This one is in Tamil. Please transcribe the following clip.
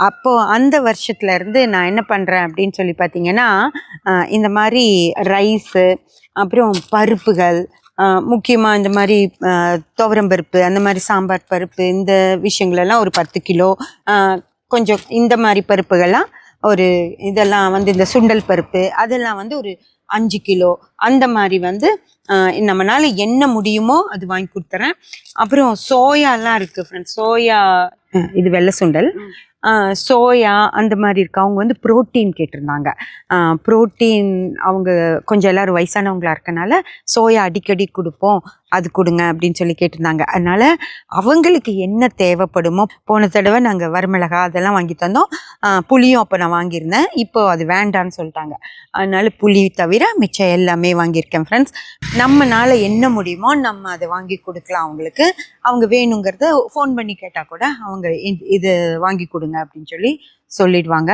அப்போ அந்த வருஷத்துலேருந்து நான் என்ன பண்ணுறேன் அப்படின்னு சொல்லி பார்த்தீங்கன்னா, இந்த மாதிரி ரைஸு, அப்புறம் பருப்புகள், முக்கியமாக இந்த மாதிரி துவரம் பருப்பு, அந்த மாதிரி சாம்பார் பருப்பு, இந்த விஷயங்களெல்லாம் ஒரு 10 கிலோ, கொஞ்சம் இந்த மாதிரி பருப்புகள்லாம் ஒரு இதெல்லாம் வந்து இந்த சுண்டல் பருப்பு அதெல்லாம் வந்து ஒரு 5 கிலோ அந்த மாதிரி வந்து நம்மளால என்ன முடியுமோ அது வாங்கி கொடுத்துறேன். அப்புறம் சோயாலாம் இருக்குது ஃப்ரெண்ட்ஸ். சோயா இது வெள்ளை சுண்டல், சோயா அந்த மாதிரி இருக்கு. அவங்க வந்து ப்ரோட்டீன் கேட்டிருந்தாங்க. ப்ரோட்டீன் அவங்க கொஞ்சம் எல்லோரும் வயசானவங்களா இருக்கனால சோயா அடிக்கடி கொடுப்போம், அது கொடுங்க அப்படின்னு சொல்லி கேட்டிருந்தாங்க. அதனால் அவங்களுக்கு என்ன தேவைப்படுமோ, போன தடவை நாங்கள் வரமிளகா அதெல்லாம் வாங்கி தந்தோம். புளியும் அப்போ நான் வாங்கியிருந்தேன். இப்போ அது வேண்டான்னு சொல்லிட்டாங்க. அதனால புளி தவிர மிச்சம் எல்லாமே வாங்கியிருக்கேன் ஃப்ரெண்ட்ஸ். நம்மளால் என்ன முடியுமோ நம்ம அதை வாங்கி கொடுக்கலாம் அவங்களுக்கு. அவங்க வேணுங்கிறத ஃபோன் பண்ணி கேட்டால் கூட அவங்க இது வாங்கி கொடுங்க அப்படின்னு சொல்லி சொல்லிடுவாங்க.